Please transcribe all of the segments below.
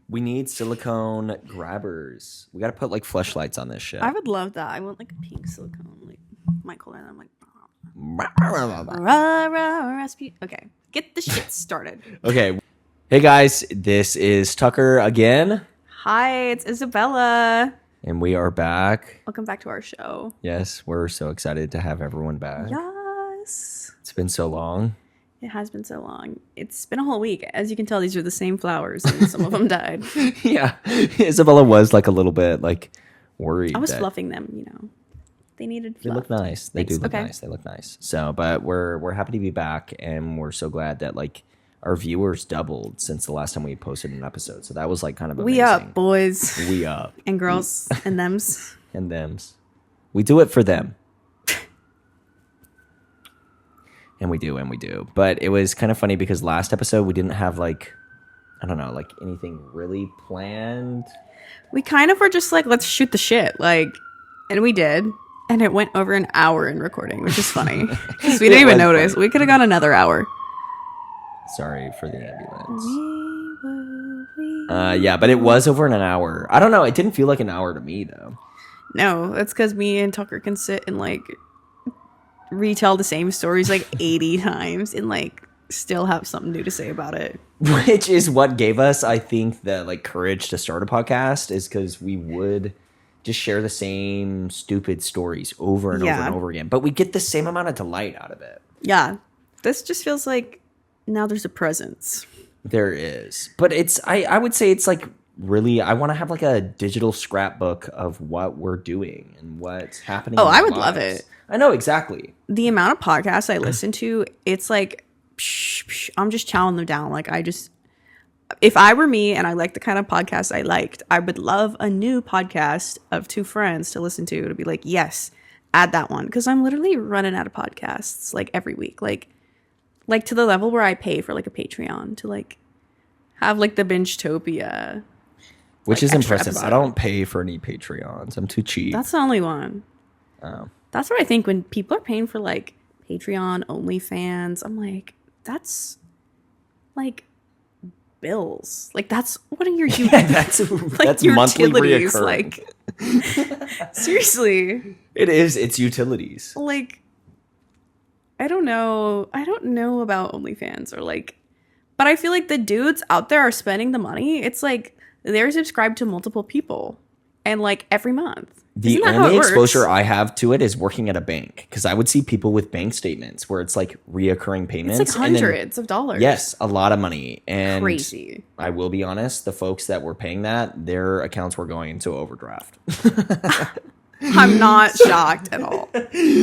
We need silicone grabbers. We got to put like fleshlights on this shit. I would love that. I want like a pink silicone, like my color. And I'm like, okay, get the shit started. Okay. Hey guys, this is Tucker again. Hi, it's Isabella. And we are back. Welcome back to our show. Yes, we're so excited to have everyone back. Yes. It's been so long. It has been so long. It's been a whole week. As you can tell, these are the same flowers, and some of them died. Yeah. Isabella was like a little bit like worried. I was fluffing them, you know. They needed fluff. They look nice. They do look nice. They look nice. So, but we're happy to be back, and we're so glad that like our viewers doubled since the last time we posted an episode. So that was like kind of amazing. We up, boys. We up. And girls. And thems. And thems. We do it for them. And we do. But it was kind of funny because last episode we didn't have like, I don't know, like anything really planned. We kind of were just like, let's shoot the shit. Like, and we did. And it went over an hour in recording, which is funny. Because we didn't even notice. Funny. We could have gone another hour. Sorry for the ambulance. Yeah, but it was over in an hour. I don't know. It didn't feel like an hour to me, though. No, that's because me and Tucker can sit and like retell the same stories like 80 times and like still have something new to say about it. Which is what gave us, I think, the like courage to start a podcast, is because we would just share the same stupid stories over and over and over again. But we get the same amount of delight out of it. Yeah. This just feels like now there's a presence. There is. But it's, I would say it's like really, I want to have like a digital scrapbook of what we're doing and what's happening. Oh, I would love it. I know, exactly. The amount of podcasts I listen to, it's like, I'm just chowing them down. Like if I were me and I liked the kind of podcast I liked, I would love a new podcast of two friends to listen to be like, yes, add that one. Because I'm literally running out of podcasts like every week. Like to the level where I pay for like a Patreon to like have like the Binge-topia. Which like, is impressive. episode. I don't pay for any Patreons. I'm too cheap. That's the only one. Oh. That's what I think when people are paying for like Patreon, OnlyFans. I'm like, that's like bills. Like that's what are your that's your monthly utilities? reoccurring. Like seriously, it is. It's utilities. Like I don't know about OnlyFans or like, but I feel like the dudes out there are spending the money. It's like they're subscribed to multiple people and like every month. The only exposure I have to it is working at a bank, because I would see people with bank statements where it's like reoccurring payments. It's like hundreds of dollars. Yes, a lot of money. And crazy. I will be honest, the folks that were paying that, their accounts were going into overdraft. I'm not shocked at all.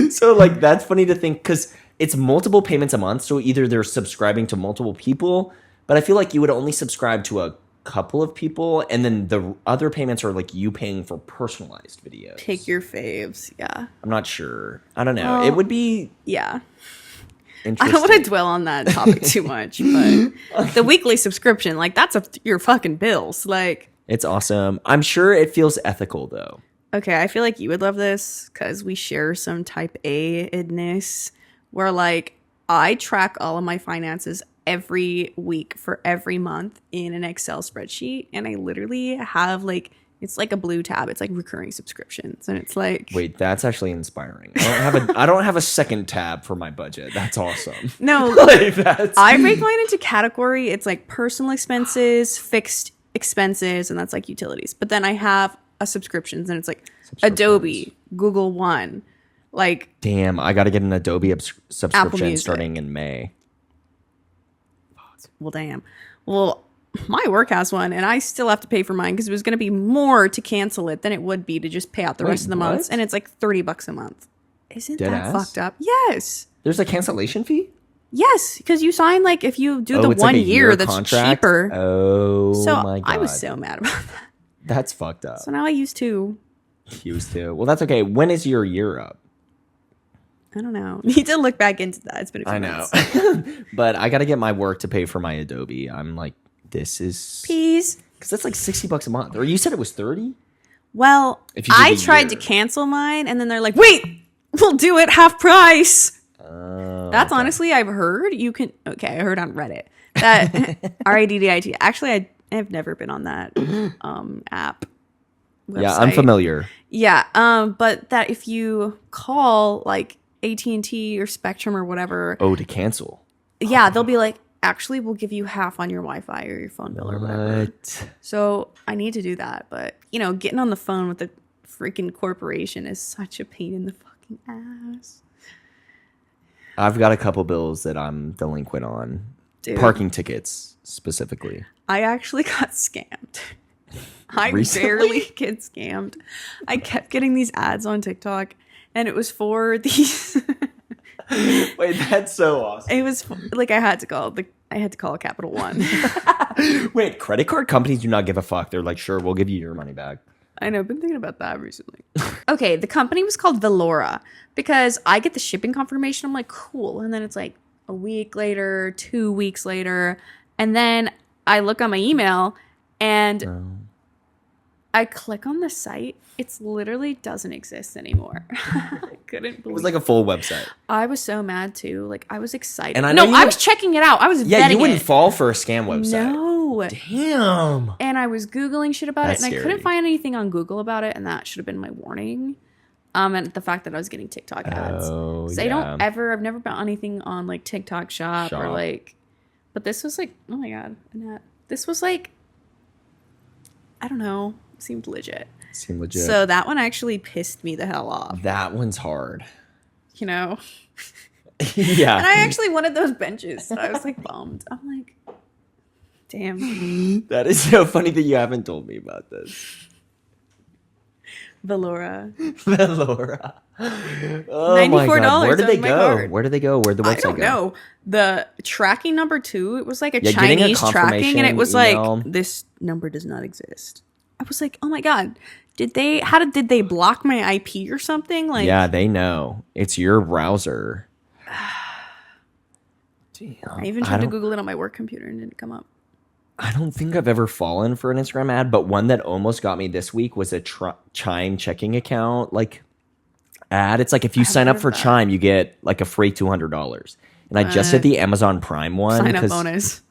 So like that's funny to think, because it's multiple payments a month. So either they're subscribing to multiple people, but I feel like you would only subscribe to a couple of people, and then the other payments are like you paying for personalized videos. Pick your faves. Yeah, I'm not sure. I don't know. It would be I don't want to dwell on that topic too much, but the weekly subscription, like that's your fucking bills. Like it's awesome. I'm sure it feels ethical though. Okay, I feel like you would love this because we share some type A-ness where like I track all of my finances every week for every month in an Excel spreadsheet, and I literally have like it's like a blue tab. It's like recurring subscriptions, and it's like wait, that's actually inspiring. I don't have a second tab for my budget. That's awesome. No, like I break mine into category. It's like personal expenses, fixed expenses, and that's like utilities. But then I have a subscriptions, and it's like Adobe, Google One, like damn, I got to get an Adobe subscription starting in May. Well, damn. Well, my work has one, and I still have to pay for mine because it was going to be more to cancel it than it would be to just pay out the rest of the months. And it's like $30 a month. Isn't that fucked up? Yes. There's a cancellation fee? Yes, because you sign like if you do the 1 year, that's contract? Cheaper. Oh, so my God. I was so mad about that. That's fucked up. So now I use two. Well, that's okay. When is your year up? I don't know. Need to look back into that. It's been a few months. I know. But I got to get my work to pay for my Adobe. I'm like, this is... Peas. Because that's like $60 a month. Or you said it was 30? Well, I tried to cancel mine, and then they're like, wait, we'll do it half price. That's honestly, I've heard you can... Okay, I heard on Reddit that RIDDIT. Actually, I've never been on that app. Website. Yeah, I'm familiar. Yeah, but that if you call like AT&T or Spectrum or whatever, to cancel. Yeah, they'll be like, actually, we'll give you half on your Wi-Fi or your phone bill or whatever. So I need to do that. But, getting on the phone with the freaking corporation is such a pain in the fucking ass. I've got a couple bills that I'm delinquent on. Dude. Parking tickets, specifically. I actually got scammed. I Recently? barely get scammed. I kept getting these ads on TikTok, and it was for these... Wait, that's so awesome. It was like I had to call Capital One. Wait, credit card companies do not give a fuck. They're like, sure, we'll give you your money back. I know, I've been thinking about that recently. Okay, the company was called Velora because I get the shipping confirmation. I'm like, cool. And then it's like a week later, 2 weeks later. And then I look on my email and I click on the site. It literally doesn't exist anymore. I couldn't believe it. Was like a full website. I was so mad too. Like I was excited. And I was checking it out. I was Yeah, vetting you wouldn't it. fall for a scam website. No. Damn. And I was Googling shit about That's it, and scary. I couldn't find anything on Google about it, and that should have been my warning. And the fact that I was getting TikTok ads. Oh, So yeah. I've never bought anything on like TikTok shop or like, but this was like, oh my God, Annette. This was like, I don't know, seemed legit. Seemed legit. So that one actually pissed me the hell off. That one's hard. Yeah. Yeah. And I actually wanted those benches. So I was like bummed. I'm like, damn. That is so funny that you haven't told me about this. Velora. Velora. Oh my God. Where did they go? Where did they go? Where'd the website go? I don't know. The tracking number 2, it was like a getting Chinese tracking, and it was email. like, this number does not exist. I was like, oh my God. Did they block my IP or something? Like, yeah, they know. It's your browser. Damn. I even tried to Google it on my work computer and it didn't come up. I don't think I've ever fallen for an Instagram ad, but one that almost got me this week was a Chime checking account ad. It's like if you sign up for Chime, you get like a free $200. And I just did the Amazon Prime one. Sign up bonus.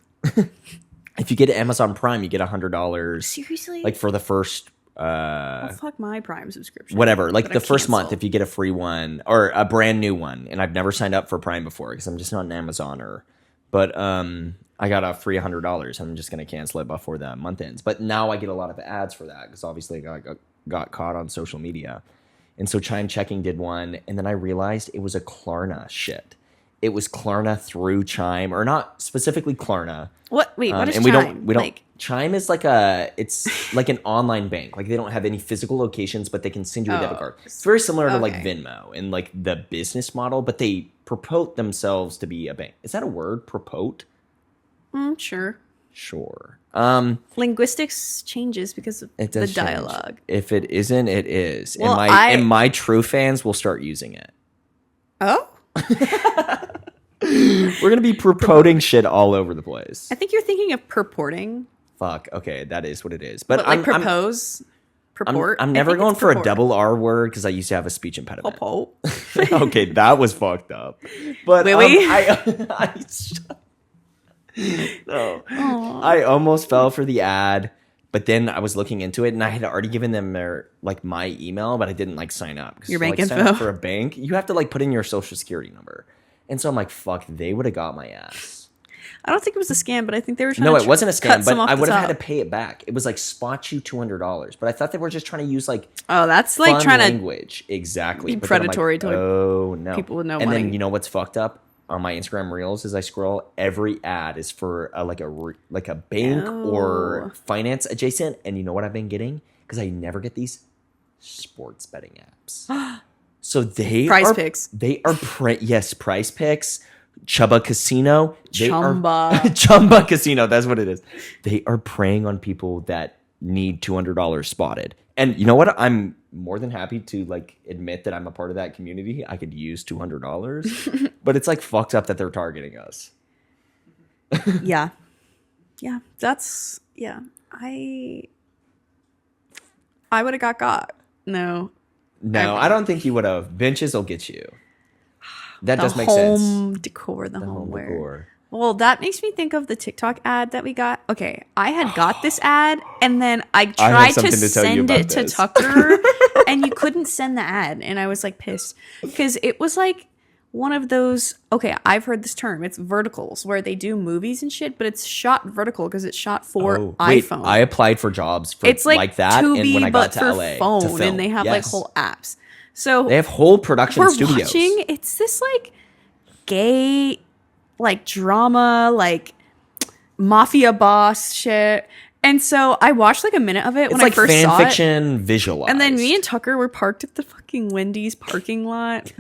If you get Amazon Prime, you get $100. Seriously? Like for the first fuck my Prime subscription. whatever, like the first month, if you get a free one or a brand new one. And I've never signed up for Prime before because I'm just not an Amazoner. But I got a free $100. I'm just going to cancel it before the month ends. But now I get a lot of ads for that because obviously I got caught on social media. And so Chime Checking did one. And then I realized it was a Klarna shit. It was Klarna through Chime, or not specifically Klarna. What? Wait, what is and Chime? We don't. Chime is it's like an online bank. Like they don't have any physical locations, but they can send you a debit card. It's very similar to like Venmo and like the business model, but they purport themselves to be a bank. Is that a word? Purport? Sure. Sure. Linguistics changes because of the dialogue. If it isn't, it is. Well, and my true fans will start using it. Oh? We're going to be purporting shit all over the place. I think you're thinking of purporting. Fuck. Okay, that is what it is. But like propose? Purport? I'm never going for a double R word because I used to have a speech impediment. Okay, that was fucked up. But I almost fell for the ad, but then I was looking into it and I had already given them my email, but I didn't sign up. Your bank info? Sign up for a bank, you have to put in your social security number. And so I'm like, fuck, they would have got my ass. I don't think it was a scam, but I think they were trying No, to it wasn't a scam, but I would have had to top. pay it back. It was spot you $200. But I thought they were just trying to use oh, that's fun trying language. Exactly. be But then I'm predatory to oh no. people with no and money. then you know what's fucked up? On my Instagram Reels, as I scroll, every ad is for a bank or finance adjacent. And you know what I've been getting? Because I never get these sports betting apps. So they Prize Picks. They are yes, Prize Picks. Chumba Casino. Chumba Casino. That's what it is. They are preying on people that need $200 spotted. And you know what? I'm more than happy to admit that I'm a part of that community. I could use $200, but it's fucked up that they're targeting us. Yeah. That's I would have got. No, I don't think you would have. Benches will get you. That does make the sense. home decor, the home wear. Well, that makes me think of the TikTok ad that we got. Okay, I had got this ad, and then I tried to send it to Tucker, and you couldn't send the ad, and I was like pissed because it was like one of those. Okay, I've heard this term. It's verticals where they do movies and shit, but it's shot vertical because it's shot for iPhone. I applied for jobs for it's like that, Tubi, and when I got but to for LA phone, to film, and they have like whole apps. So they have whole production studios. Watching, it's this like gay, like drama, like mafia boss shit. And so I watched like a minute of it when I first saw it. It's like fan fiction visualized. And then me and Tucker were parked at the fucking Wendy's parking lot.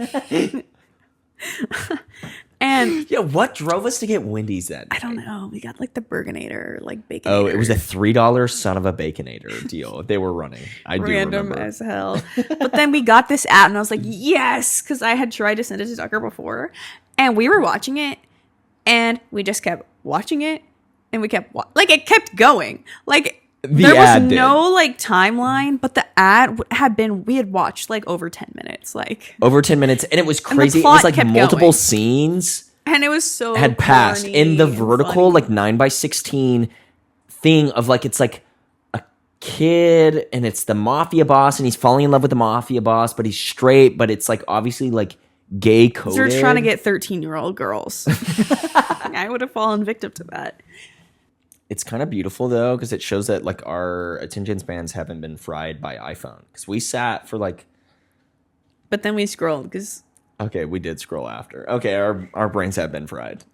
And yeah, what drove us to get Wendy's then? I don't know. We got like the Burginator, like Baconator. Oh, it was a $3 son of a Baconator deal they were running. I do Random remember. as hell. But then we got this ad and I was like, yes, because I had tried to send it to Tucker before. And we were watching it and we just kept watching it and we kept like it kept going. Like there was no like timeline, but the ad we had watched like over 10 minutes, like over 10 minutes, and it was crazy. It was like multiple scenes, and it was so had passed in the vertical like 9:16 thing of like it's like a kid and it's the mafia boss and he's falling in love with the mafia boss, but he's straight, but it's like obviously like gay coded. They're trying to get 13-year-old girls. I would have fallen victim to that. It's kind of beautiful though, because it shows that like our attention spans haven't been fried by iPhone. Because we sat for like, but then we scrolled because. Okay, we did scroll after. Okay, our brains have been fried.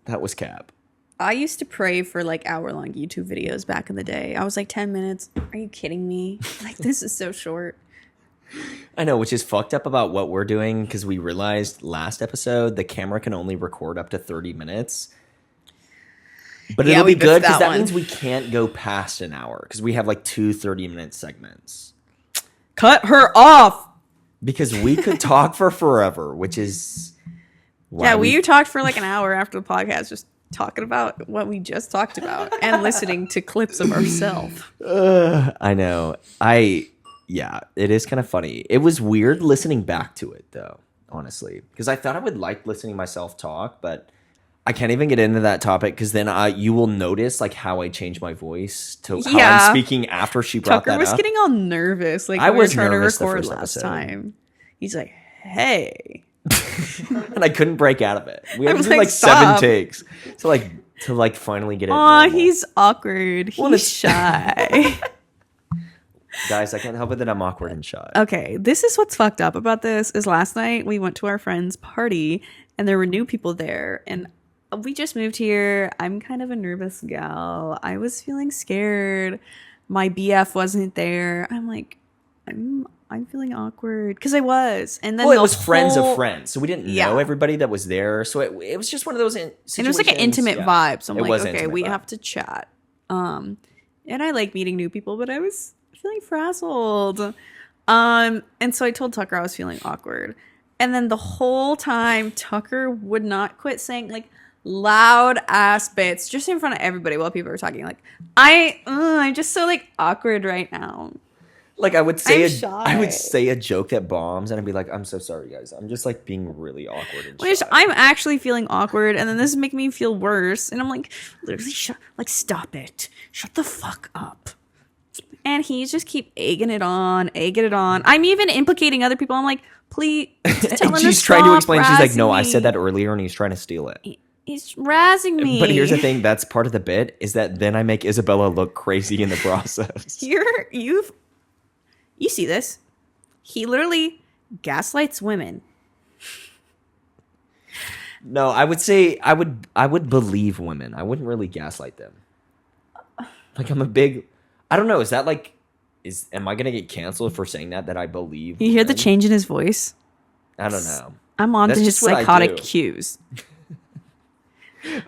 That was cap. I used to pray for like hour-long YouTube videos back in the day. I was like 10 minutes. Are you kidding me? Like this is so short. I know, which is fucked up about what we're doing because we realized last episode the camera can only record up to 30 minutes. But it'll be good because that means we can't go past an hour because we have like 2 30-minute segments. Cut her off! Because we could talk for forever, which is... Yeah, we talked for like an hour after the podcast just talking about what we just talked about and listening to clips of ourselves. I know. Yeah, it is kind of funny. It was weird listening back to it, though, honestly. Because I thought I would like listening to myself talk, but... I can't even get into that topic because then you will notice like how I change my voice to how I'm speaking after she brought Tucker that up. Tucker was getting all nervous. Like I was trying to record last time. He's like, "Hey," and I couldn't break out of it. We had to do like 7 takes to finally get it. Aw, he's awkward. He's shy. Guys, I can't help it that I'm awkward and shy. Okay, this is what's fucked up about this. Is last night we went to our friend's party and there were new people there and. We just moved here. I'm kind of a nervous gal. I was feeling scared. My BF wasn't there. I'm like, I'm feeling awkward because I was. And then it was friends of friends, so we didn't know everybody that was there. So it was just one of those situations. And it was like an intimate vibe. So I'm like, okay, we have to chat. And I like meeting new people, but I was feeling frazzled. And so I told Tucker I was feeling awkward. And then the whole time, Tucker would not quit saying like. Loud ass bits just in front of everybody while people were talking. Like I'm just so like awkward right now. Like I would say a joke that bombs and I'd be like, I'm so sorry guys. I'm just like being really awkward and shy. I'm actually feeling awkward and then this is making me feel worse. And I'm like, literally stop it. Shut the fuck up. And he's just keep egging it on. I'm even implicating other people. I'm like, please tell him she's trying to explain. She's like, no, I said that earlier and he's trying to steal it. He's razzing me. But here's the thing, that's part of the bit, is that then I make Isabella look crazy in the process. You see this. He literally gaslights women. No, I would say I would believe women. I wouldn't really gaslight them. Like I'm a big I don't know, is that like am I gonna get canceled for saying that I believe You hear the change in his voice? I don't know. I'm on to his psychotic cues.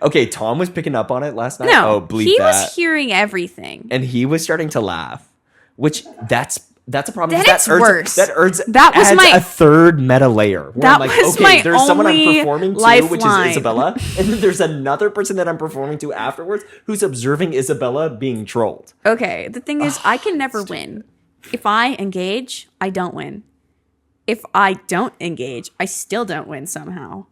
Okay, Tom was picking up on it last night. No, bleep he that. was hearing everything. And he was starting to laugh, which that's a problem. That's worse. That was adds a third meta layer. Where that I'm like, was okay, my there's someone I'm only performing to, lifeline. which is Isabella. And then there's another person that I'm performing to afterwards who's observing Isabella being trolled. Okay, the thing is, I can never win. If I engage, I don't win. if I don't engage, I still don't win somehow.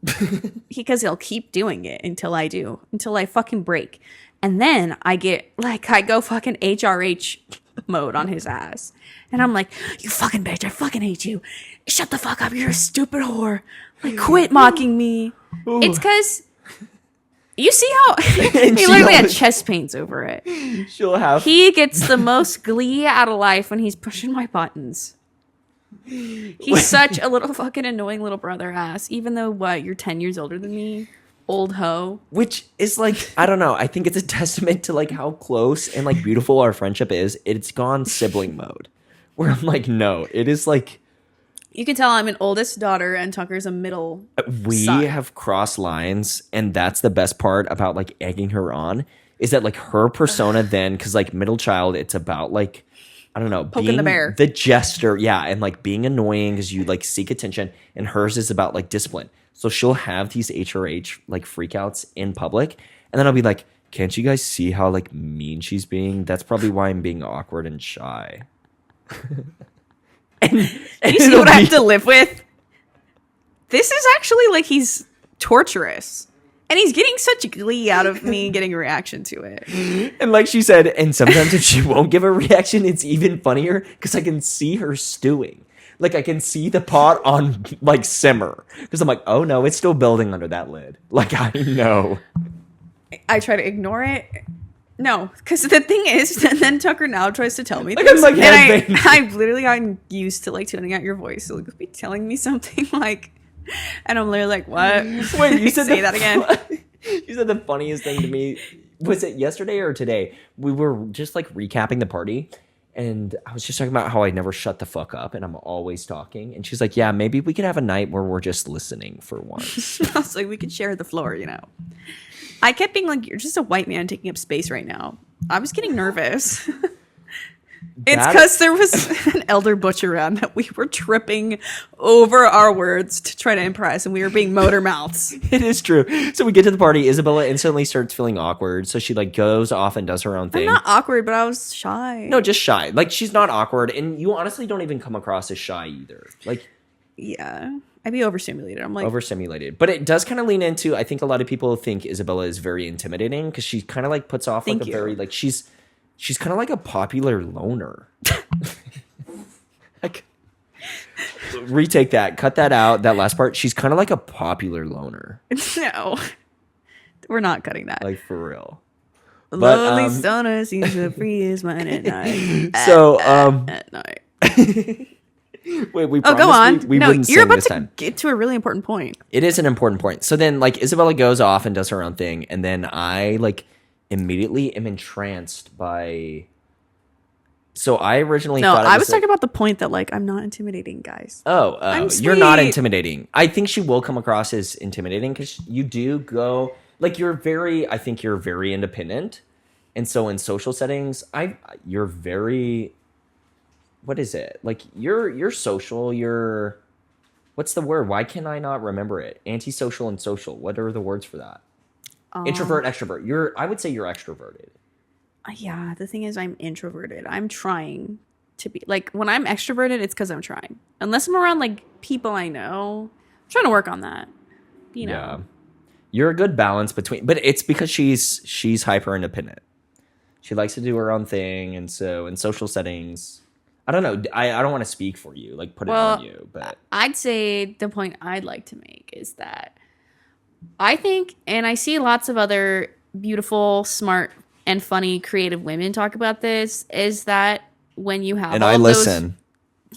Because he'll keep doing it until I do, until I fucking break. And then I go fucking HRH mode on his ass. And I'm like, you fucking bitch, I fucking hate you. Shut the fuck up, you're a stupid whore. Like, quit mocking me. Ooh. It's because you see how he literally had chest pains over it. He gets the most glee out of life when he's pushing my buttons. He's such a little fucking annoying little brother ass, even though you're 10 years older than me, old hoe. Which is like, I don't know, I think it's a testament to like how close and like beautiful our friendship is. It's gone sibling mode where I'm like, no, it is like, you can tell I'm an oldest daughter and Tucker's a middle son. Have crossed lines, and that's the best part about like egging her on, is that like her persona then, because like middle child, it's about like, I don't know, poking the bear, the jester, and like being annoying because you like seek attention, and hers is about like discipline. So she'll have these HRH like freakouts in public, and then I'll be like, can't you guys see how like mean she's being? That's probably why I'm being awkward and shy. and you see what I have to live with? This is actually like he's torturous. And he's getting such glee out of me getting a reaction to it. And like she said, and sometimes if she won't give a reaction, it's even funnier because I can see her stewing. Like I can see the pot on like simmer. Because I'm like, oh no, it's still building under that lid. Like I know. I try to ignore it. No, because the thing is, and then Tucker now tries to tell me like things. I'm like, and I've literally gotten used to like tuning out your voice. So like, be telling me something like, and I'm literally like, what? Wait, you said say that again. You said the funniest thing to me. Was it yesterday or today? We were just like recapping the party, and I was just talking about how I never shut the fuck up and I'm always talking. And she's like, yeah, maybe we could have a night where we're just listening for once. I was like, we could share the floor, you know. I kept being like, you're just a white man taking up space right now. I was getting nervous. It's because there was an elder butch around that we were tripping over our words to try to impress, and we were being motor mouths. It is true. So we get to the party. Isabella instantly starts feeling awkward, so she like goes off and does her own thing. I'm not awkward, but I was shy. No, just shy. Like she's not awkward, and you honestly don't even come across as shy either. Like, yeah, I'd be overstimulated. I'm like overstimulated, but it does kind of lean into. I think a lot of people think Isabella is very intimidating because she kind of like puts off like a very like she's kind of like a popular loner. Like, retake that. Cut that out. That last part. She's kind of like a popular loner. No, we're not cutting that. Like for real. Lonely stoner seems to free his mind at night. So at night. Wait, we go on. We no, wouldn't you're about this to time. Get to a really important point. It is an important point. So then, like, Isabella goes off and does her own thing, and then I like immediately am entranced by. So I originally thought I was talking about the point that like I'm not intimidating, guys. Oh, you're not intimidating. I think she will come across as intimidating because you do go like you're very. I think you're very independent, and so in social settings, you're very. What is it? Like you're social. You're what's the word? Why can I not remember it? Antisocial and social. What are the words for that? Introvert, extrovert. I would say you're extroverted. Yeah, the thing is I'm introverted. I'm trying to be like when I'm extroverted, it's because I'm trying. Unless I'm around like people I know, I'm trying to work on that. You know. Yeah. You're a good balance between, but it's because she's hyper independent. She likes to do her own thing, and so in social settings, I don't know. I don't want to speak for you, like put it on you, but I'd say the point I'd like to make is that I think, and I see lots of other beautiful, smart, and funny, creative women talk about this, is that when you have and I listen.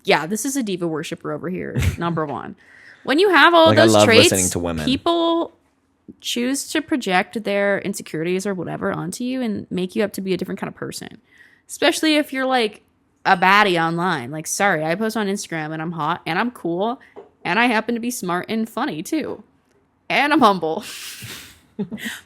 Yeah, this is a diva worshiper over here, number one. When you have all those traits, listening to women. People choose to project their insecurities or whatever onto you and make you up to be a different kind of person. Especially if you're like a baddie online. Like, sorry, I post on Instagram and I'm hot and I'm cool and I happen to be smart and funny too. And I'm humble.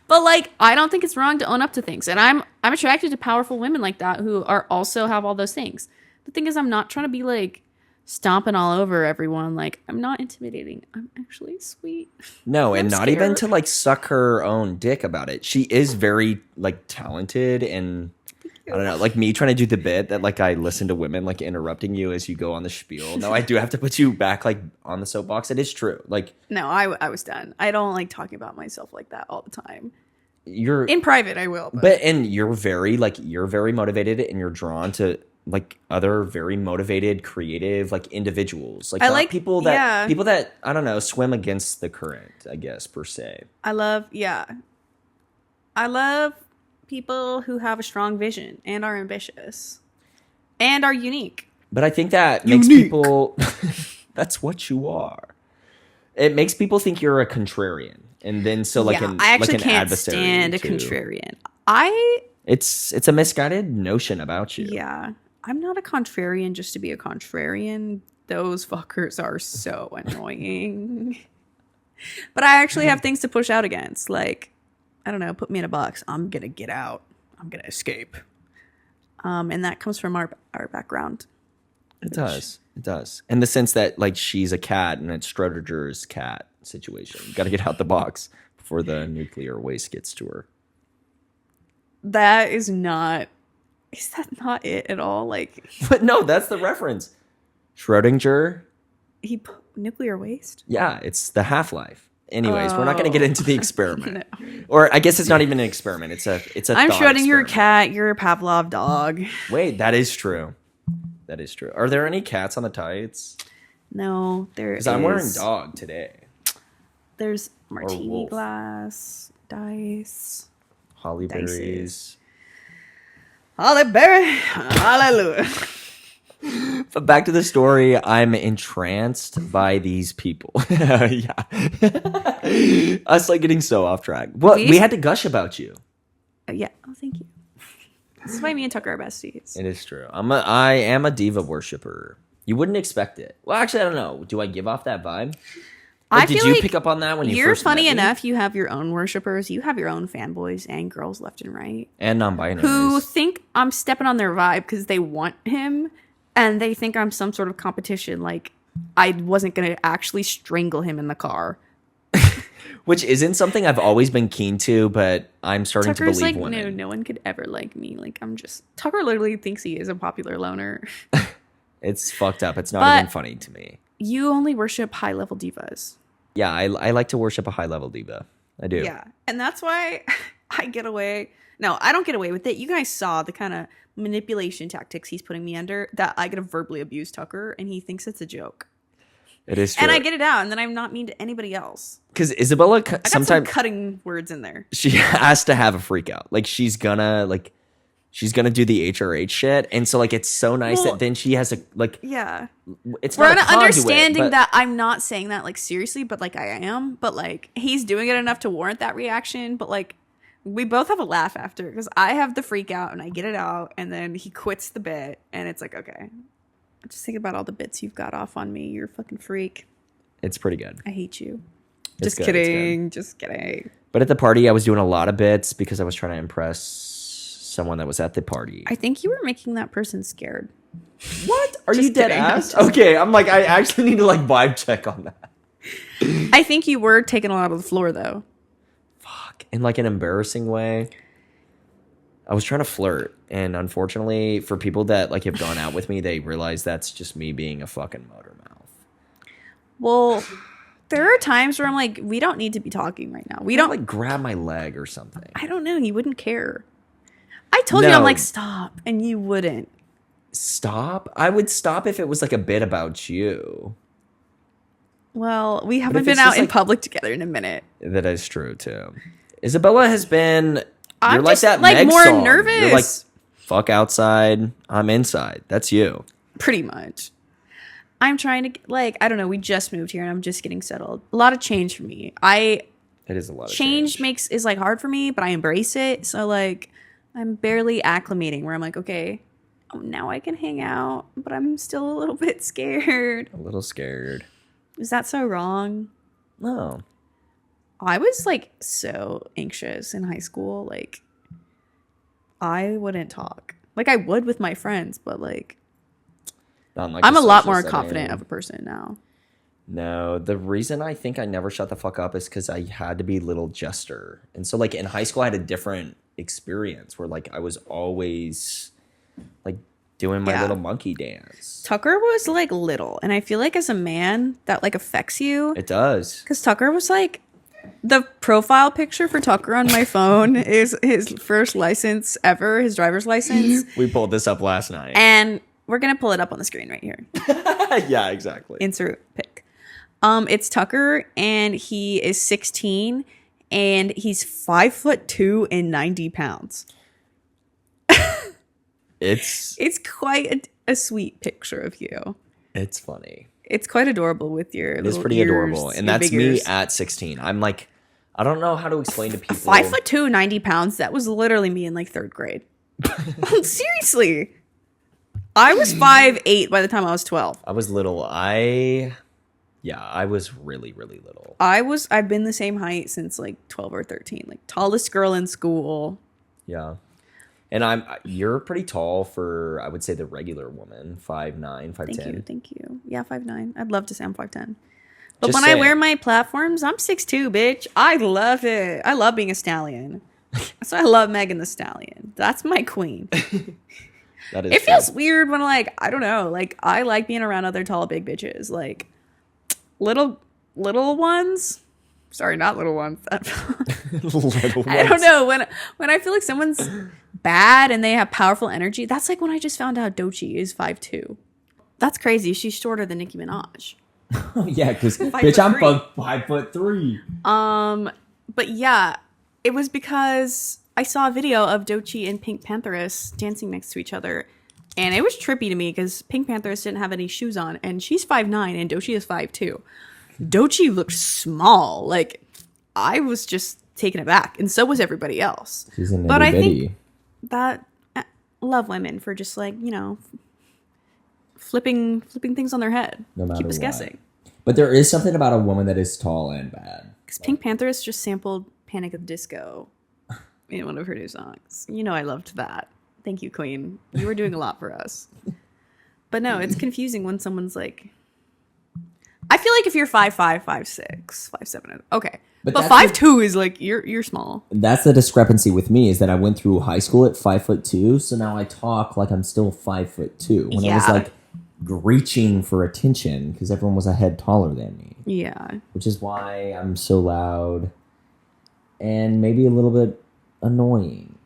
But like, I don't think it's wrong to own up to things. And I'm attracted to powerful women like that who are also have all those things. The thing is, I'm not trying to be like stomping all over everyone. Like, I'm not intimidating. I'm actually sweet. No, and not even to like suck her own dick about it. She is very like talented and I don't know, like me trying to do the bit that like I listen to women like interrupting you as you go on the spiel. No, I do have to put you back like on the soapbox. It is true. Like No, I was done. I don't like talking about myself like that all the time. you're In private, I will. but and you're very motivated and you're drawn to like other very motivated, creative like individuals. Like I not like people that I don't know, swim against the current, I guess, per se. I love people who have a strong vision and are ambitious and are unique. But I think that makes people that's what you are. It makes people think you're a contrarian. And then so like an I actually like an can't adversary stand a too. contrarian. It's a misguided notion about you. Yeah, I'm not a contrarian just to be a contrarian. Those fuckers are so annoying. But I actually have things to push out against. Like, I don't know, put me in a box. I'm gonna get out. I'm gonna escape. And that comes from our background. It does. It does. In the sense that like she's a cat and it's Schrodinger's cat situation. You got to get out the box before the nuclear waste gets to her. Is that not it at all? Like, But no, that's the reference. Schrodinger. Nuclear waste? Yeah, it's the half-life. Anyways, we're not going to get into the experiment. No. Or I guess it's not even an experiment. It's a I'm thought shredding your experiment. cat. You're a Pavlov dog. Wait, that is true. That is true. Are there any cats on the tights? No, there is. Because I'm wearing dog today. There's martini wolf. glass, dice. Holly Dices. berries. Holly Berry. Hallelujah. But back to the story, I'm entranced by these people. Yeah. Us like getting so off track. Well, we had to gush about you. Yeah. Oh, thank you. This is why me and Tucker are besties. It is true. I am a diva worshiper. You wouldn't expect it. Well, actually, I don't know. Do I give off that vibe? I Did feel you like pick up on that when you you're first funny met me? enough. You have your own worshipers. You have your own fanboys and girls left and right And non-binaries. who think I'm stepping on their vibe because they want him and they think I'm some sort of competition. Like I wasn't going to actually strangle him in the car. Which isn't something I've always been keen to, but I'm starting Tucker's to believe like, women. no one could ever like me. Like Tucker literally thinks he is a popular loner. It's fucked up. It's not But- even funny to me. You only worship high level divas. Yeah, I like to worship a high-level diva. I do. Yeah. And that's why I get away. No, I don't get away with it. You guys saw the kind of manipulation tactics he's putting me under, that I get to verbally abuse Tucker and he thinks it's a joke. It is true. And I get it out and then I'm not mean to anybody else. Because Isabella I got some sometimes cutting words in there. she has to have a freak out. Like she's gonna do the HRH shit, and so like it's so nice Well, that then she has a like. Yeah. It's We're not on a an conduit, understanding but- that I'm not saying that like seriously, but like I am. But like he's doing it enough to warrant that reaction. But like we both have a laugh after because I have the freak out and I get it out, and then he quits the bit, and it's like, okay, just think about all the bits you've got off on me. You're a fucking freak. It's pretty good. I hate you. It's Just good, it's kidding. Just kidding. But at the party, I was doing a lot of bits because I was trying to impress someone that was at the party. I think you were making that person scared. What? Are Just you dead kidding. ass? Okay, I'm like, I actually need to like vibe check on that. I think you were taking a lot of the floor though. Fuck. In like an embarrassing way. I was trying to flirt, and unfortunately, for people that like have gone out with me, they realize that's just me being a fucking motor mouth. Well, there are times where I'm like, we don't need to be talking right now. We don't like grab my leg or something. I don't know. You wouldn't care. I told you, No. I'm like, stop. And you wouldn't. Stop? I would stop if it was like a bit about you. Well, we haven't if been it's out just in like- public together in a minute. That is true too. Isabella has been. I'm You're like just, that like, Meg more song. nervous. You're like, fuck outside. I'm inside. That's you. Pretty much. I'm trying to, like, I don't know. We just moved here and I'm just getting settled. A lot of change for me. It is a lot of Change is like hard for me, but I embrace it. So like I'm barely acclimating where I'm like, okay, now I can hang out, but I'm still a little bit scared. A little scared. Is that so wrong? No. I was like so anxious in high school. Like I wouldn't talk. Like I would with my friends, but like Not in, like, I'm a lot social more setting. confident of a person now. No, the reason I think I never shut the fuck up is because I had to be little jester. And so like in high school I had a different experience where like I was always like doing my little monkey dance. Tucker was like little, and I feel like as a man that like affects you. It does. Because Tucker was like, the profile picture for Tucker on my phone is his first license ever, his driver's license. We pulled this up last night. And we're going to pull it up on the screen right here. Yeah, exactly. Insert pic. It's Tucker, and he is 16, and he's 5'2" and 90 pounds. It's quite a sweet picture of you. It's funny. It's quite adorable with your It's little pretty ears, adorable. And your that's big me ears. at 16. I'm like, I don't know how to explain to people. 5'2", 90 pounds. That was literally me in like 3rd grade. Seriously. I was 5'8" by the time I was 12. I was little. I was really, really little. I've been the same height since like 12 or 13. Like tallest girl in school. Yeah. And you're pretty tall for, I would say, the regular woman. 5'9", 5'10". Thank you. Yeah, 5'9". I'd love to say I'm 5'10". But Just when saying. I wear my platforms, I'm 6'2", bitch. I love it. I love being a stallion. So I love Megan the Stallion. That's my queen. That is It true. feels weird when like, I don't know, like I like being around other tall big bitches. Like little ones. Sorry, not little ones. Little I don't ones. know. When I feel like someone's bad and they have powerful energy, that's like when I just found out Doechii is 5'2". That's crazy. She's shorter than Nicki Minaj. Yeah, because bitch, I'm 5'3". But yeah, it was because I saw a video of Doechii and Pink Pantheress dancing next to each other, and it was trippy to me because Pink Pantheress didn't have any shoes on, and she's 5'9" and Doechii is 5'2". Doechii looked small. Like I was just taken aback, and so was everybody else. She's an But I itty-bitty. think that love women for just like, flipping things on their head. No matter Keep us what. guessing. But there is something about a woman that is tall and bad. Because Pink Pantheress just sampled Panic at the Disco in one of her new songs. I loved that. Thank you, Queen. You were doing a lot for us. But no, it's confusing when someone's like... I feel like if you're 5'5", 5'6", 5'7", okay. But that's 5'2" is like, you're small. That's the discrepancy with me, is that I went through high school at 5'2", so now I talk like I'm still 5'2". When I was Yeah. like reaching for attention because everyone was a head taller than me. Yeah. Which is why I'm so loud and maybe a little bit annoying.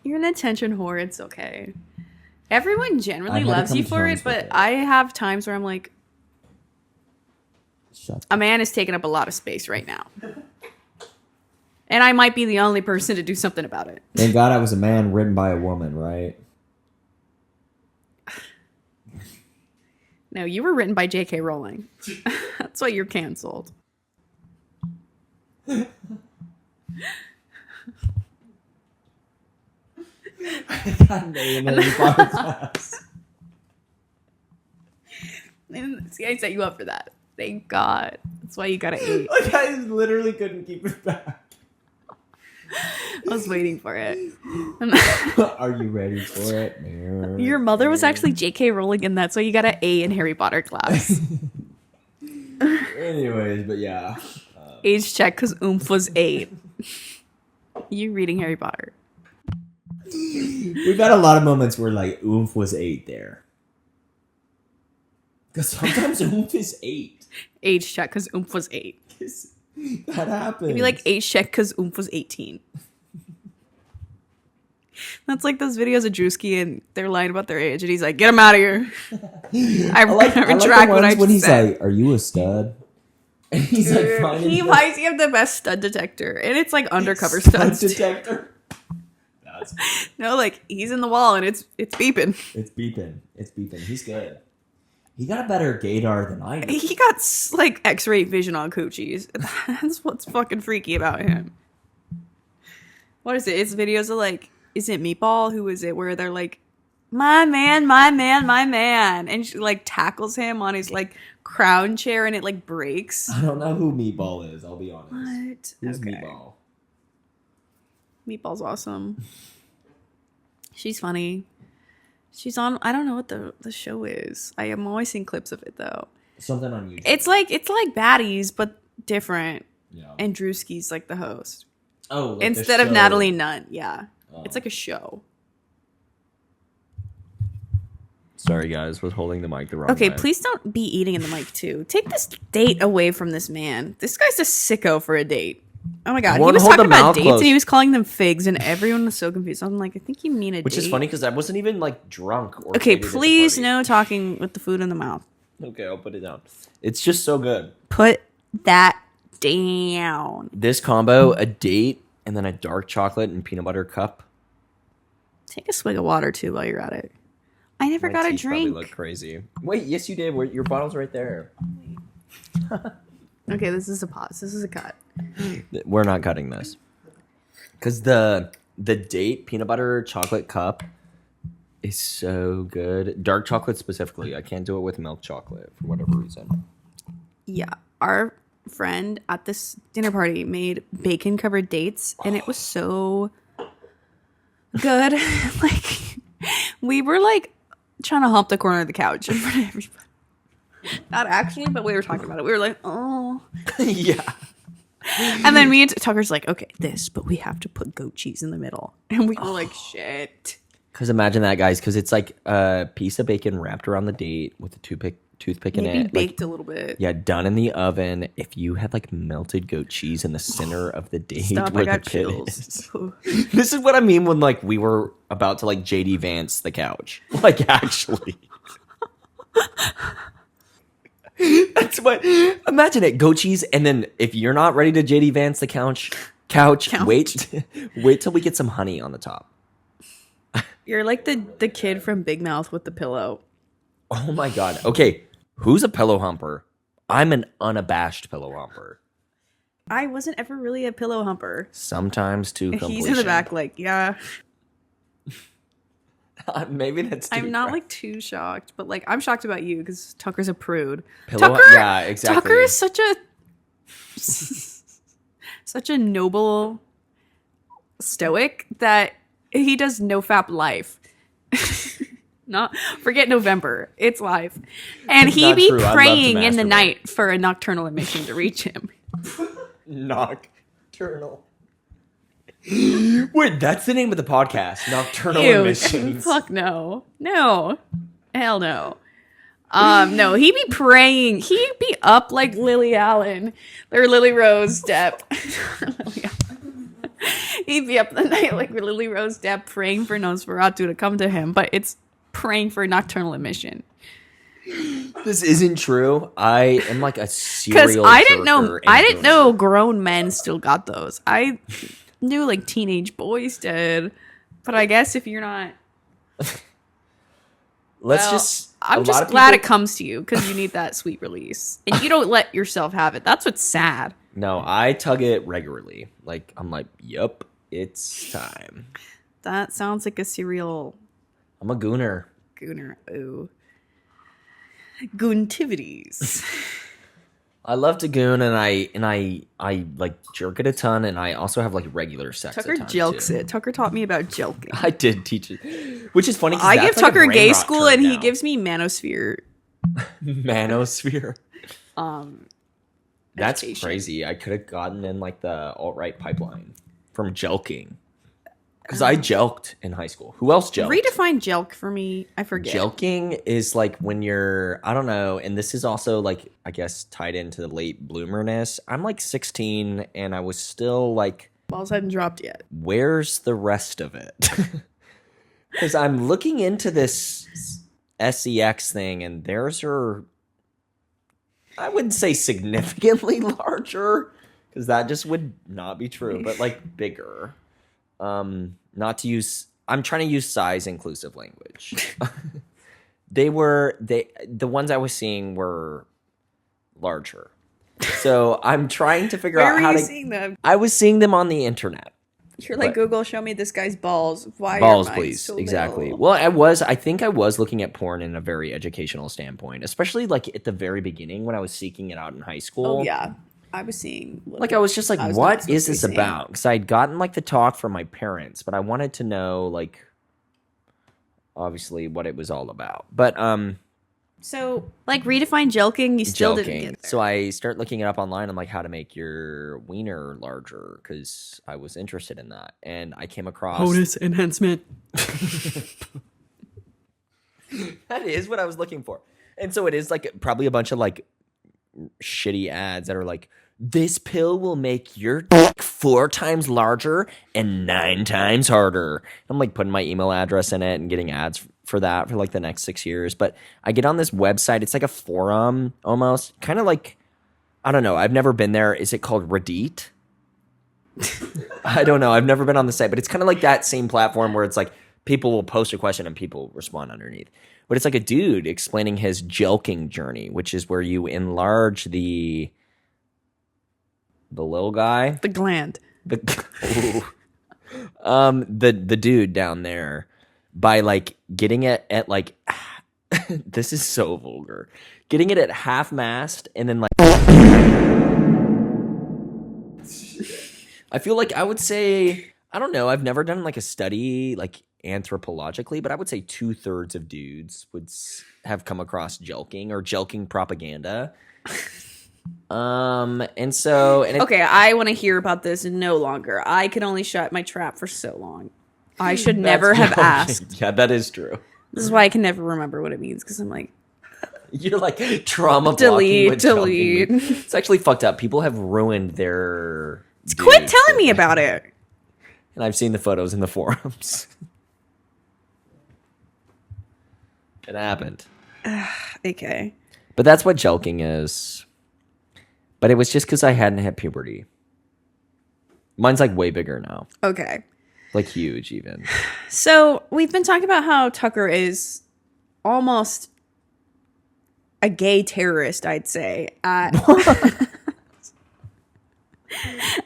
You're an attention whore. It's okay. Everyone generally I've had to loves come you to for terms it, with but it. I have times where I'm like, Shut a man is taking up a lot of space right now. And I might be the only person to do something about it. Thank God I was a man written by a woman, right? No, you were written by J.K. Rowling. That's why you're canceled. God damn it, podcast. And see, I set you up for that. Thank God. That's why you got an 8. Like I literally couldn't keep it back. I was waiting for it. Are you ready for it? Your mother was actually J.K. Rowling, and that's why you got an A in Harry Potter class. Anyways, but yeah. Age check because Oomph was 8. You reading Harry Potter. We've had a lot of moments where like oomph was 8 there. Because sometimes oomph is 8. Age check because Oomph was 8. That happens. Maybe like age check because Oomph was 18. That's like those videos of Drewski and they're lying about their age and he's like, get him out of here. I retract what I when he's said. like, are you a stud? And he's like, finding He the might have the best stud detector. And it's like undercover studs. too. detector. No, like he's in the wall and it's beeping. It's beeping. It's beeping. He's good. He got a better gaydar than I did. He got like X-ray vision on coochies. That's what's fucking freaky about him. What is it? It's videos of like, is it Meatball? Who is it? Where they're like, my man, my man, my man. And she like tackles him on his like crown chair and it like breaks. I don't know who Meatball is, I'll be honest. What? Who's Okay. Meatball? Meatball's awesome. She's funny. She's on, I don't know what the show is. I am always seeing clips of it though. Something on YouTube. It's like Baddies, but different. Yeah. And Drewski's like the host. Oh, like Instead of the show. Natalie Nunn, yeah. It's like a show. Sorry, guys, was holding the mic the wrong way. Okay, please don't be eating in the mic too. Take this date away from this man. This guy's a sicko for a date. Oh my god, he was talking about dates and he was calling them figs, and everyone was so confused. I'm like, I think you mean a date. Which is funny because I wasn't even like drunk. Or okay, please no talking with the food in the mouth. Okay, I'll put it down. It's just so good. Put that down. This combo, a date, and then a dark chocolate and peanut butter cup. Take a swig of water too while you're at it. I never got a drink. Look crazy. Wait, yes you did. Your bottle's right there. Okay, this is a pause. This is a cut. We're not cutting this. Because the date peanut butter chocolate cup is so good. Dark chocolate specifically. I can't do it with milk chocolate for whatever reason. Yeah. Our friend at this dinner party made bacon covered dates, and it was so good. Like, we were like trying to hump the corner of the couch in front of everybody. Not actually, but we were talking about it. We were like, oh. Yeah. And then me and Tucker's like, okay, this, but we have to put goat cheese in the middle. And we were like, shit. Because imagine that, guys. Because it's like a piece of bacon wrapped around the date with a toothpick in it. Maybe baked a little bit. Yeah, done in the oven. If you had like melted goat cheese in the center of the date Stop, where I got the pit chills. is. This is what I mean when like we were about to like JD Vance the couch. Like actually. That's what. Imagine it, goat cheese, and then if you're not ready to JD Vance the couch. Wait till we get some honey on the top. You're like the kid from Big Mouth with the pillow. Oh my god. Okay, who's a pillow humper? I'm an unabashed pillow humper. I wasn't ever really a pillow humper. Sometimes to completion. He's in the back like, yeah. Maybe that's too I'm not like too shocked, but like I'm shocked about you because Tucker's a prude. Yeah, exactly. Tucker is such a noble stoic that he does nofap life. Not forget November. It's live. And he be praying in the night for a nocturnal emission to reach him. Nocturnal. Wait, that's the name of the podcast. Nocturnal Emissions. Fuck no. No. Hell no. No, he be praying. He be up like Lily Allen. Or Lily Rose Depp. He'd be up the night like Lily Rose Depp praying for Nosferatu to come to him, but it's praying for nocturnal emission. This isn't true. I am like a serial Because I didn't know grown men still got those. I knew like teenage boys did, but I guess if you're not, I'm just glad it comes to you because you need that sweet release, and you don't let yourself have it. That's what's sad. No, I tug it regularly. Like I'm like, yup, it's time. That sounds like a serial. I'm a gooner. Ooh. Goontivities. I love to goon, and I like jerk it a ton, and I also have like regular sex. Tucker jelks it. Tucker taught me about jelking. I did teach it, which is funny. I give Tucker gay school, and he gives me manosphere. Manosphere. That's education. crazy. I could have gotten in like the alt-right pipeline from jelking. Because I jelked in high school. Who else jelked? Redefine jelk for me. I forget. Jelking is like when you're, I don't know, and this is also like, I guess, tied into the late bloomerness. I'm like 16 and I was still like... Balls hadn't dropped yet. Where's the rest of it? Because I'm looking into this sex thing and theirs are, I wouldn't say significantly larger, because that just would not be true, but like bigger. Not to use, I'm trying to use size inclusive language. The ones I was seeing were larger. So I'm trying to figure out how to. Seeing them? I was seeing them on the internet. You're like, Google, show me this guy's balls. Why balls, are mine please? so Exactly. little? Well, I think I was looking at porn in a very educational standpoint, especially like at the very beginning when I was seeking it out in high school. Oh yeah. I was seeing. Like, I was just like, what is this about? Because I had gotten, like, the talk from my parents, but I wanted to know, like, obviously what it was all about. But, So, like, redefine jelking, you still didn't Jelking. get there. So I start looking it up online. I'm like, how to make your wiener larger, because I was interested in that, and I came across enhancement. that is what I was looking for. And so it is like probably a bunch of like shitty ads that are like, this pill will make your dick 4 times larger and 9 times harder. I'm like putting my email address in it and getting ads for that for like the next 6 years. But I get on this website. It's like a forum almost, kind of like, I don't know. I've never been there. Is it called Reddit? I don't know. I've never been on the site, but it's kind of like that same platform where it's like people will post a question and people respond underneath. But it's like a dude explaining his jelking journey, which is where you enlarge the little guy, The gland. the the dude down there by like getting it at like this is so vulgar, getting it at half mast and then like I feel like I would say, I don't know, I've never done like a study like anthropologically, but I would say 2/3 of dudes would have come across jelking or jelking propaganda. Okay, I want to hear about this no longer. I can only shut my trap for so long. I should never have asked. Yeah, that is true. This is why I can never remember what it means, because I'm like, You're like trauma delete, blocking with delete. jelking. It's actually fucked up. People have ruined their Quit dudes. telling me about it. And I've seen the photos in the forums. It happened. Okay. But that's what jelking is. But it was just because I hadn't had puberty. Mine's like way bigger now. Okay. Like huge even. So we've been talking about how Tucker is almost a gay terrorist, I'd say, at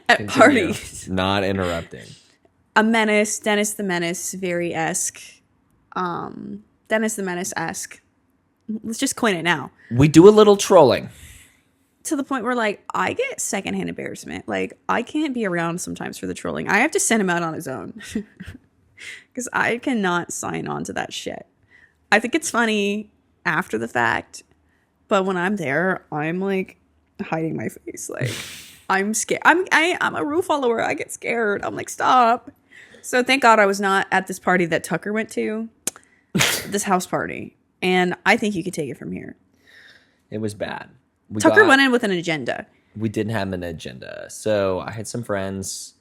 Continue. parties. Not interrupting. A menace, Dennis the Menace, very esque. Dennis the Menace-esque. Let's just coin it now. We do a little trolling. To the point where, like, I get secondhand embarrassment. Like, I can't be around sometimes for the trolling. I have to send him out on his own. Because I cannot sign on to that shit. I think it's funny after the fact. But when I'm there, I'm, like, hiding my face. Like, I'm scared. I'm a rule follower. I get scared. I'm like, stop. So thank God I was not at this party that Tucker went to. This house party. And I think you could take it from here. It was bad. Tucker went in with an agenda. We didn't have an agenda. So I had some friends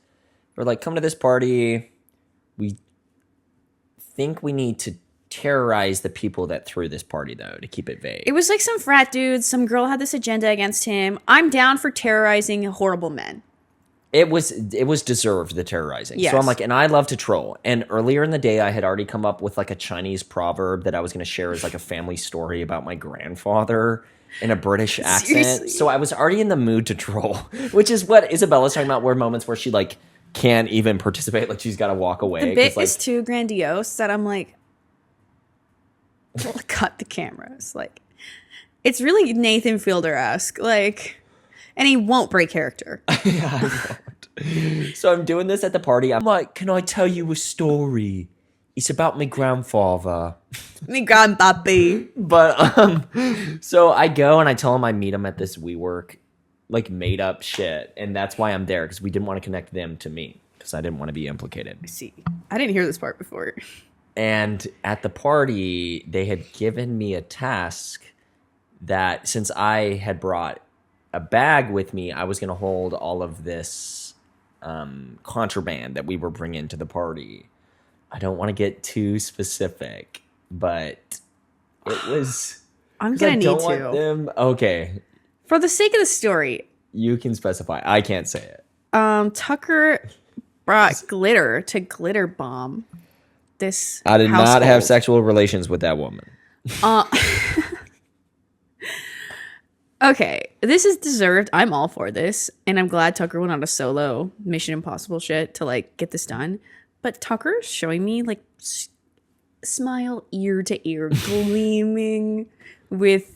who were like, come to this party. We think we need to terrorize the people that threw this party, though, to keep it vague. It was like some frat dudes. Some girl had this agenda against him. I'm down for terrorizing horrible men. It was deserved, the terrorizing. Yes. So I'm like, and I love to troll. And earlier in the day, I had already come up with like a Chinese proverb that I was going to share as like a family story about my grandfather in a British accent. Seriously? So I was already in the mood to troll, which is what Isabella's talking about, where moments where she like can't even participate, like she's got to walk away. The bit like, is too grandiose that I'm like, cut the cameras. Like, it's really Nathan Fielder-esque. Like, and he won't break character. Yeah, I won't. So I'm doing this at the party. I'm like, can I tell you a story? It's about my grandfather. Me grandpappy. But so I go and I tell him I meet him at this WeWork, like made up shit, and that's why I'm there, because we didn't want to connect them to me, because I didn't want to be implicated. See, I didn't hear this part before. And at the party, they had given me a task that, since I had brought a bag with me, I was going to hold all of this contraband that we were bringing to the party. I don't want to get too specific, but it was. I'm gonna need want them. Okay, for the sake of the story. you can specify. I can't say it. Tucker brought glitter to glitter bomb this. I did not have household. sexual relations with that woman. Okay, this is deserved. I'm all for this, and I'm glad Tucker went on a solo Mission Impossible shit to like get this done. But Tucker's showing me like smile ear to ear, gleaming with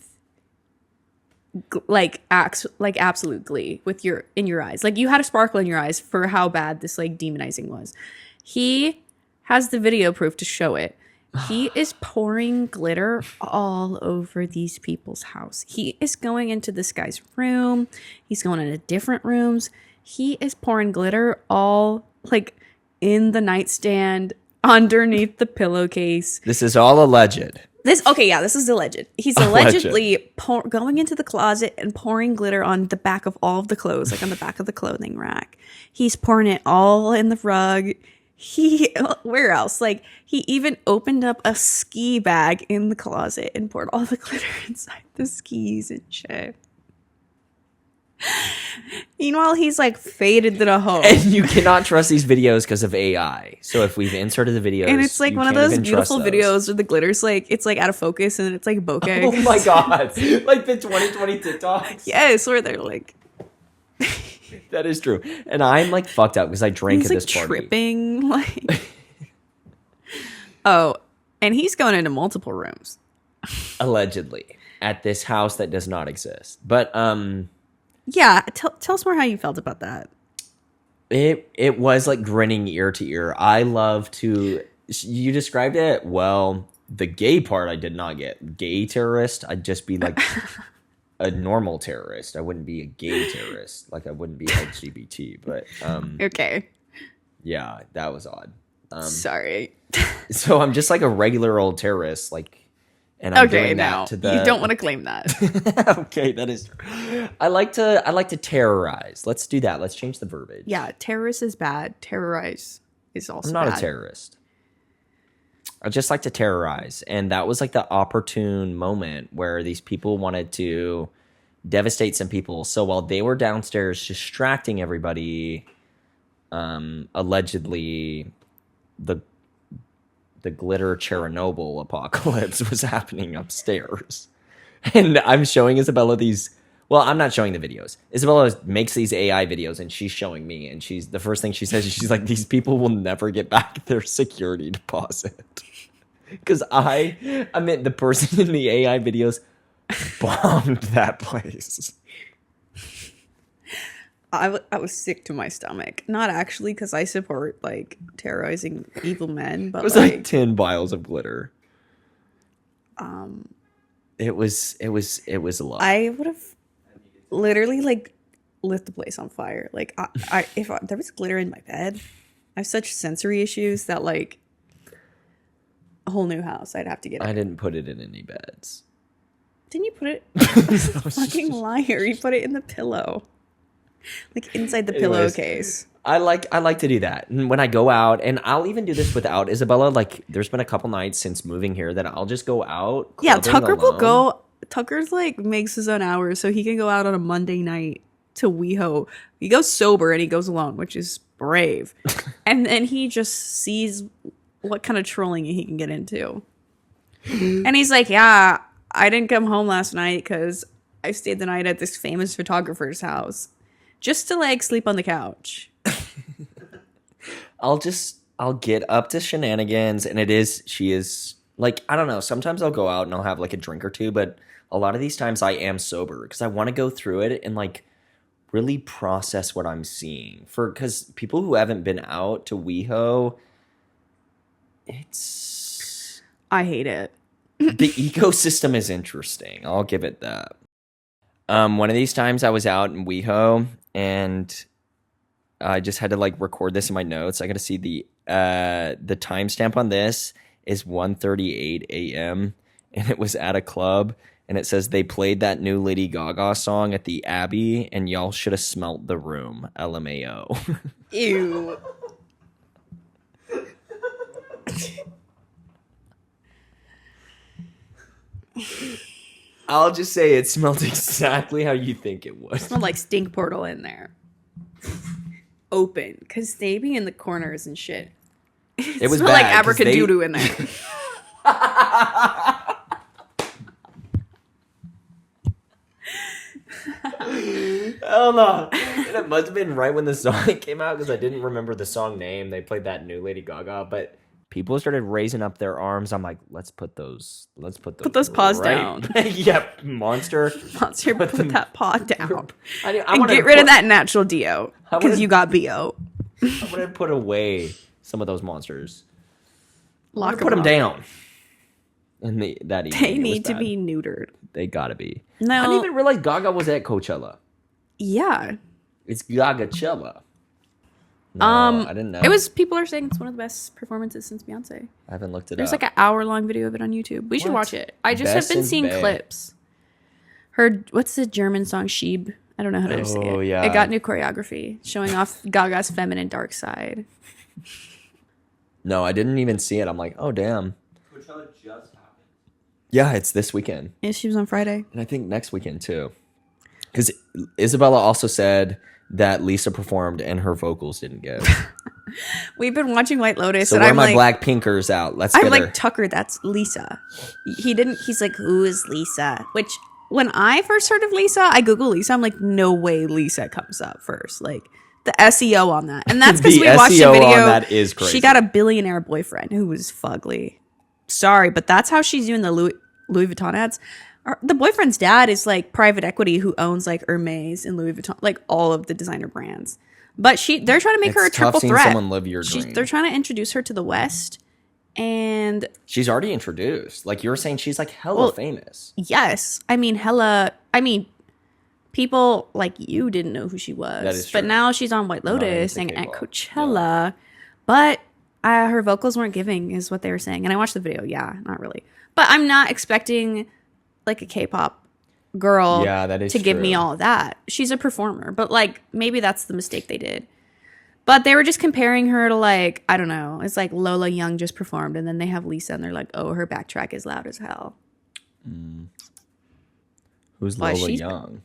like absolute glee with in your eyes. Like you had a sparkle in your eyes for how bad this like demonizing was. He has the video proof to show it, He is pouring glitter all over these people's house. He is going into this guy's room. He's going into different rooms. He is pouring glitter all like in the nightstand, underneath the pillowcase. This is all alleged. This is alleged. He's allegedly going into the closet and pouring glitter on the back of all of the clothes, like on the back of the clothing rack. He's pouring it all in the rug. Where else? Like, he even opened up a ski bag in the closet and poured all the glitter inside the skis and shit. Meanwhile, he's like faded to the home. And you cannot trust these videos because of AI. So if we've inserted the videos, and it's like one of those beautiful videos where the glitter's like, it's like out of focus and it's like bokeh. Oh my god. Like the 2020 TikToks. Yes, where they're like... That is true. And I'm like fucked up because I drank at this party. Tripping. Like... Oh, and he's going into multiple rooms. Allegedly. At this house that does not exist. But, yeah, tell us more how you felt about that. It was like grinning ear to ear. I love to... You described it well. The gay part I did not get. Gay terrorist, I'd just be like a normal terrorist. I wouldn't be a gay terrorist. Like I wouldn't be LGBT. But okay. Yeah, that was odd. Sorry. So I'm just like a regular old terrorist, like... And I'm doing that to the... You don't want to claim that. Okay, that is true. I like to terrorize. Let's do that. Let's change the verbiage. Yeah, terrorist is bad. Terrorize is also I'm not bad. a terrorist. I just like to terrorize. And that was like the opportune moment where these people wanted to devastate some people. So while they were downstairs distracting everybody, allegedly the glitter Chernobyl apocalypse was happening upstairs. And I'm showing Isabella these... Well, I'm not showing the videos. Isabella makes these AI videos and she's showing me. And the first thing she says is she's like, these people will never get back their security deposit. Because I mean, the person in the AI videos bombed that place. I was sick to my stomach. Not actually, because I support like terrorizing evil men, but it was like 10 vials of glitter. It was a lot. I would have literally like lit the place on fire. Like if there was glitter in my bed, I have such sensory issues that like a whole new house I'd have to get. I didn't put it in any beds. Didn't you put it? Fucking liar! You put it in the pillow. Like inside the pillowcase. I like to do that. And when I go out, and I'll even do this without Isabella, like there's been a couple nights since moving here that I'll just go out. Yeah, Tucker will go. Tucker's like makes his own hours so he can go out on a Monday night to WeHo. He goes sober and he goes alone, which is brave. And then he just sees what kind of trolling he can get into. And he's like, yeah, I didn't come home last night because I stayed the night at this famous photographer's house. Just to like sleep on the couch. I'll get up to shenanigans, and she is like, I don't know, sometimes I'll go out and I'll have like a drink or two, but a lot of these times I am sober because I want to go through it and like really process what I'm seeing. Because people who haven't been out to WeHo, I hate it. The ecosystem is interesting. I'll give it that. One of these times I was out in WeHo and I just had to like record this in my notes. I got to see the timestamp on this is 1:38 a.m. and it was at a club and it says they played that new Lady Gaga song at the Abbey and y'all should have smelt the room. LMAO. Ew. I'll just say it smelled exactly how you think it would. It smelled like stink portal in there. Open. Because they be in the corners and shit. It was smelled bad, like abracadabra in there. Hell no. And it must have been right when the song came out because I didn't remember the song name. They played that new Lady Gaga, but people started raising up their arms. I'm like, let's put those paws down. Yep, monster, put that paw down. And get rid of that natural DO because you got BO. I'm gonna put away some of those monsters. Put them down. And that evening, They it was need to bad. be neutered. They gotta be. No. I didn't even realize Gaga was at Coachella. Yeah. It's Gaga-chella. No, I didn't know. People are saying it's one of the best performances since Beyonce. I haven't looked it There's up. like an hour-long video of it on YouTube. We should What? watch it. I just Best have been since seeing Bae. clips. What's the German song Sheeb? I don't know how to say it. Oh, yeah. It got new choreography, showing off Gaga's feminine dark side. No, I didn't even see it. I'm like, oh, damn. Coachella just happened. Yeah, it's this weekend. Yeah, she was on Friday. And I think next weekend, too. Because Isabella also said that Lisa performed and her vocals didn't go. We've been watching White Lotus, So and where I'm my like, black pinkers out? Let's I'm get her. like, Tucker, that's Lisa. He's like, who is Lisa? Which, when I first heard of Lisa, I Google Lisa. I'm like, no way Lisa comes up first. Like, the SEO on that. And that's because The we watched a SEO video. on that is crazy. She got a billionaire boyfriend who was fugly. Sorry, but that's how she's doing the Louis Vuitton ads. The boyfriend's dad is like private equity who owns like Hermes and Louis Vuitton, like all of the designer brands. But they're trying to make her a It's tough triple seeing threat. someone live your dream. They're trying to introduce her to the West. And She's already introduced. Like you were saying, she's like hella famous. yes, people like you didn't know who she was. That is But true. now she's on White Lotus into and at K-pop. Coachella. But her vocals weren't giving, is what they were saying. And I watched the video. Yeah, not really. But I'm not expecting like a K-pop girl Yeah, that is to give me true. all of that. She's a performer. But like maybe that's the mistake they did. But they were just comparing her to like, I don't know. It's like Lola Young just performed. And then they have Lisa and they're like, oh, her backtrack is loud as hell. Who's Why, Lola she's- Young?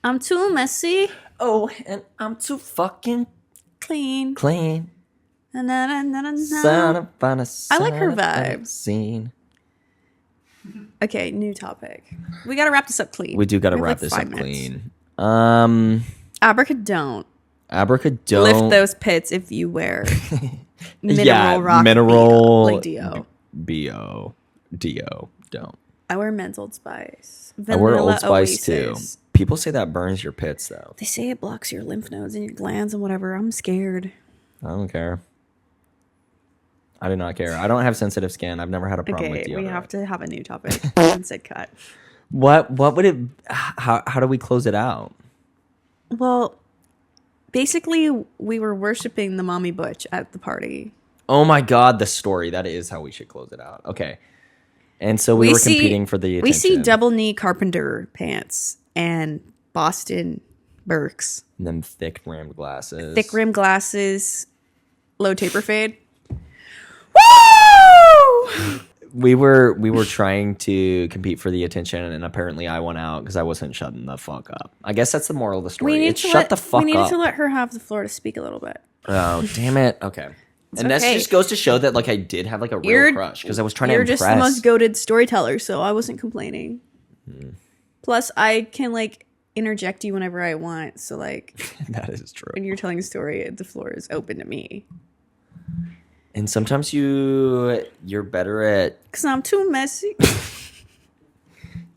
I'm too messy. Oh, and I'm too fucking Clean. clean. Na, na, na, na, na, Son na. of a I like her son of a vibes. Scene. Okay, new topic. We gotta wrap this up clean. We do got to have, wrap like, this 5 up minutes. clean. Abracadon't. Abracadabra. Lift those pits if you wear mineral Yeah, rock. mineral- like Dio. B-O-D-O. Don't. I wear men's Old Spice. I wear Vanilla Old Spice too. Oasis. People say that burns your pits though. They say it blocks your lymph nodes and your glands and whatever. I'm scared. I don't care. I do not care. I don't have sensitive skin. I've never had a problem with Okay, deodorant. we have to have a new topic. And said cut. What would it how do we close it out? Well, basically, we were worshiping the mommy butch at the party. Oh my god, the story. That is how we should close it out. Okay. And so we were competing for the attention. We see double knee carpenter pants and Boston Birks, And them thick rimmed glasses. thick rim glasses, low taper fade. Woo! We were trying to compete for the attention, and apparently I won out because I wasn't shutting the fuck up. I guess that's the moral of the story. It's shut the fuck We needed up. to let her have the floor to speak a little bit. Oh, damn it. Okay. And that okay. just goes to show that like I did have like a real crush because I was trying to You're impress. just the most goated storyteller, so I wasn't complaining. Plus, I can like interject you whenever I want. So like That is true. when you're telling a story, the floor is open to me. And sometimes you're better at Cause I'm too messy.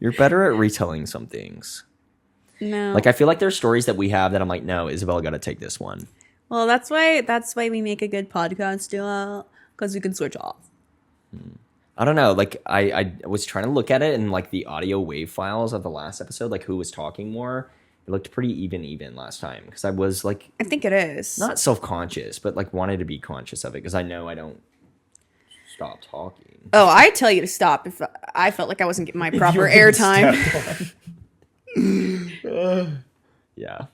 retelling some things. No. Like I feel like there's stories that we have that I'm like, no, Isabella got to take this one. Well, that's why we make a good podcast duo, because we can switch off. I don't know. Like I was trying to look at it and like the audio wave files of the last episode, like who was talking more. It looked pretty even last time because I was like I think it is. not self-conscious, but like wanted to be conscious of it because I know I don't stop talking. Oh, I tell you to stop if I felt like I wasn't getting my proper airtime. Yeah.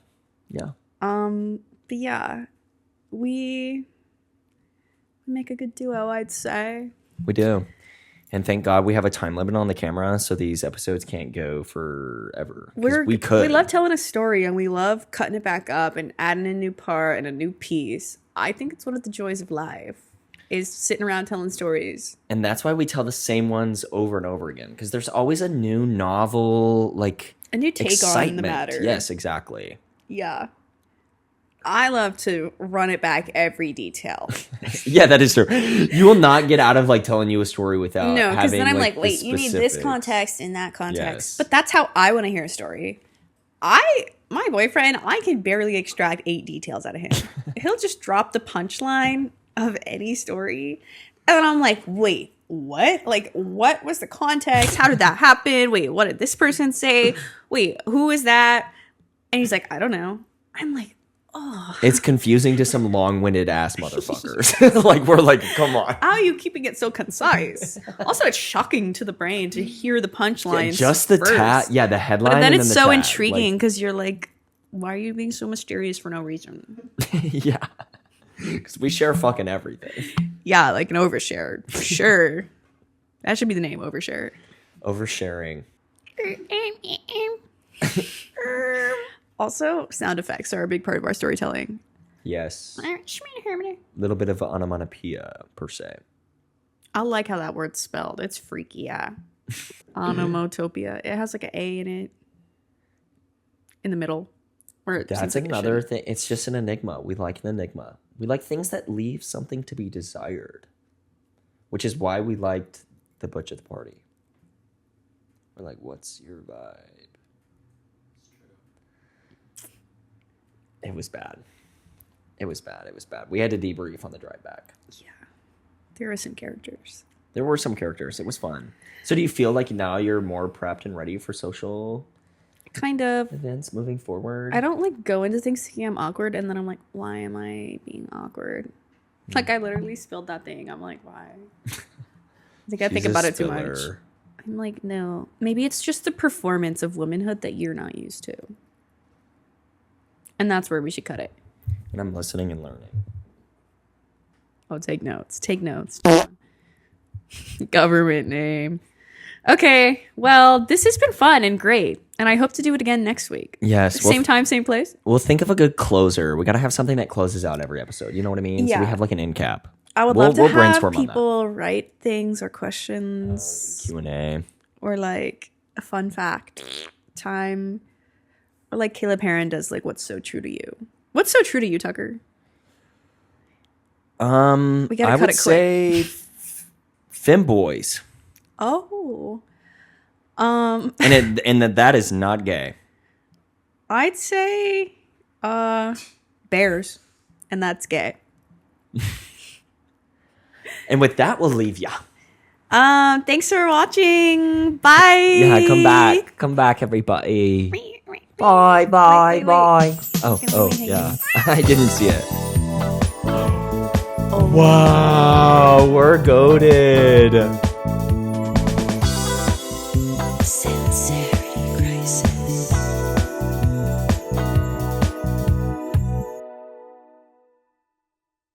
But yeah, we make a good duo, I'd say. We do. And thank God we have a time limit on the camera, so these episodes can't go forever. 'Cause we could. We love telling a story, and we love cutting it back up and adding a new part and a new piece. I think it's one of the joys of life, is sitting around telling stories. And that's why we tell the same ones over and over again, because there's always a new novel, like A new take on the excitement. matter. Yes, exactly. Yeah. I love to run it back every detail. Yeah, that is true. You will not get out of like telling you a story without No, because then I'm like, the wait, you need this specifics. context in that context. Yes. But that's how I want to hear a story. My boyfriend, I can barely extract 8 details out of him. He'll just drop the punchline of any story. And then I'm like, wait, what? Like, what was the context? How did that happen? Wait, what did this person say? Wait, who is that? And he's like, I don't know. I'm like, oh. It's confusing to some long-winded ass motherfuckers. Like, we're like, come on. How are you keeping it so concise? Also, it's shocking to the brain to hear the punchlines. Just the first. the headline. But then and it's the so tag. intriguing because you're like, why are you being so mysterious for no reason? Yeah. Because we share fucking everything. Yeah, like an overshare. For sure. That should be the name, overshare. Oversharing. Also, sound effects are a big part of our storytelling. Yes. Little bit of onomatopoeia, per se. I like how that word's spelled. It's freaky, yeah. Onomatopoeia. It has like an A in it. In the middle. Or That's another thing. It's just an enigma. We like an enigma. We like things that leave something to be desired. Which is why we liked the Butch at the Party. We're like, what's your vibe? It was bad. It was bad. It was bad. We had to debrief on the drive back. Yeah. There were some characters. There were some characters. It was fun. So do you feel like now you're more prepped and ready for social kind of events moving forward? I don't like go into things thinking I'm awkward and then I'm like, why am I being awkward? Like I literally spilled that thing. I'm like, why? I think about it too much. I'm like, no. Maybe it's just the performance of womanhood that you're not used to. And that's where we should cut it. And I'm listening and learning. Oh, take notes. Take notes. Government name. Okay. Well, this has been fun and great. And I hope to do it again next week. Yes. Same time, same place. We'll think of a good closer. We got to have something that closes out every episode. You know what I mean? Yeah. So we have like an end cap. I would love to have people write things or questions. Q&A. Or like a fun fact. Time. Or like Caleb Heron does like what's so true to you. What's so true to you, Tucker? We gotta cut it quick. I would say femboys. Oh. And that is not gay. I'd say bears. And that's gay. And with that, we'll leave ya. Thanks for watching. Bye. Yeah, come back. Come back, everybody. Bye, bye, bye. Oh, yeah. I didn't see it. Oh. Wow, we're goated.